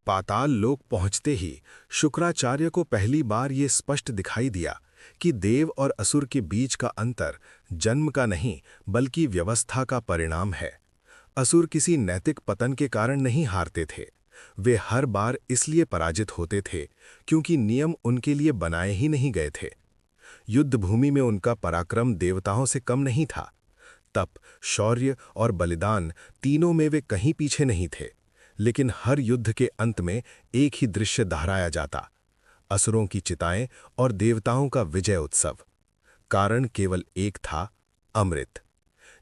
पाताल लोक पहुंचते ही शुक्राचार्य को पहली बार ये स्पष्ट दिखाई दिया कि देव और असुर के बीच का अंतर जन्म का नहीं बल्कि व्यवस्था का परिणाम है। असुर किसी नैतिक पतन के कारण नहीं हारते थे, वे हर बार इसलिए पराजित होते थे क्योंकि नियम उनके लिए बनाए ही नहीं गए थे। युद्ध भूमि में उनका पराक्रम देवताओं से कम नहीं था। तप, शौर्य और बलिदान तीनों में वे कहीं पीछे नहीं थे, लेकिन हर युद्ध के अंत में एक ही दृश्य दोहराया जाता, असुरों की चिताएं और देवताओं का विजय उत्सव। कारण केवल एक था, अमृत।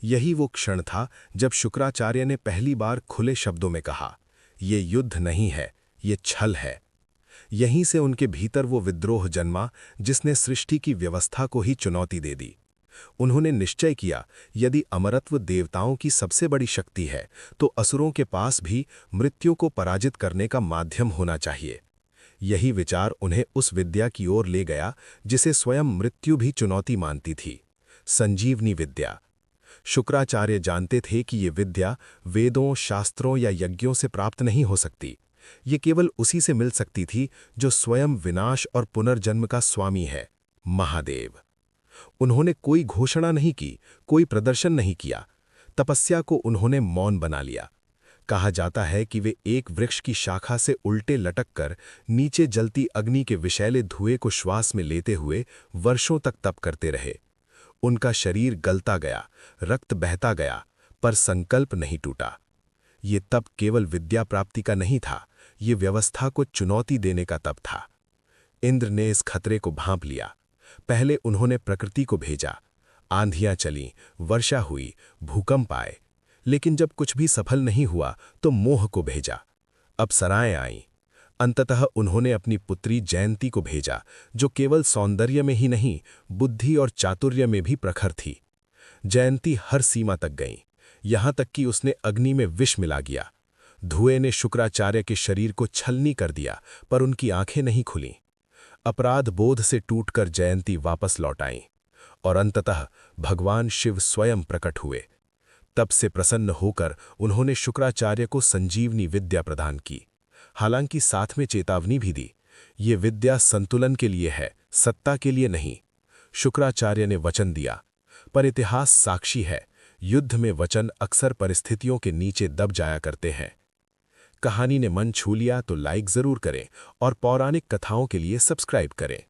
यही वो क्षण था जब शुक्राचार्य ने पहली बार खुले शब्दों में कहा, ये युद्ध नहीं है, ये छल है। यहीं से उनके भीतर वो विद्रोह जन्मा जिसने सृष्टि की व्यवस्था को ही चुनौती दे दी। उन्होंने निश्चय किया, यदि अमरत्व देवताओं की सबसे बड़ी शक्ति है तो असुरों के पास भी मृत्यु को पराजित करने का माध्यम होना चाहिए। यही विचार उन्हें उस विद्या की ओर ले गया जिसे स्वयं मृत्यु भी चुनौती मानती थी, संजीवनी विद्या। शुक्राचार्य जानते थे कि ये विद्या वेदों, शास्त्रों या यज्ञों से प्राप्त नहीं हो सकती। ये केवल उसी से मिल सकती थी जो स्वयं विनाश और पुनर्जन्म का स्वामी है, महादेव। उन्होंने कोई घोषणा नहीं की, कोई प्रदर्शन नहीं किया। तपस्या को उन्होंने मौन बना लिया। कहा जाता है कि वे एक वृक्ष की शाखा से उल्टे लटक कर नीचे जलती अग्नि के विषैले धुएं को श्वास में लेते हुए वर्षों तक तप करते रहे। उनका शरीर गलता गया, रक्त बहता गया, पर संकल्प नहीं टूटा। ये तप केवल विद्या प्राप्ति का नहीं था, ये व्यवस्था को चुनौती देने का तप था। इंद्र ने इस खतरे को भांप लिया। पहले उन्होंने प्रकृति को भेजा, आंधियां चलीं, वर्षा हुई, भूकंप आए। लेकिन जब कुछ भी सफल नहीं हुआ तो मोह को भेजा, अप्सराएं आईं। अंततः उन्होंने अपनी पुत्री जयंती को भेजा, जो केवल सौंदर्य में ही नहीं, बुद्धि और चातुर्य में भी प्रखर थी। जयंती हर सीमा तक गई, यहां तक कि उसने अग्नि में विष मिला दिया। धुएं ने शुक्राचार्य के शरीर को छलनी कर दिया, पर उनकी आंखें नहीं खुलीं। अपराध बोध से टूटकर जयंती वापस लौट आईं, और अंततः भगवान शिव स्वयं प्रकट हुए। तब से प्रसन्न होकर उन्होंने शुक्राचार्य को संजीवनी विद्या प्रदान की, हालांकि साथ में चेतावनी भी दी, ये विद्या संतुलन के लिए है, सत्ता के लिए नहीं। शुक्राचार्य ने वचन दिया, पर इतिहास साक्षी है, युद्ध में वचन अक्सर परिस्थितियों के नीचे दब जाया करते हैं। कहानी ने मन छू लिया तो लाइक जरूर करें और पौराणिक कथाओं के लिए सब्सक्राइब करें।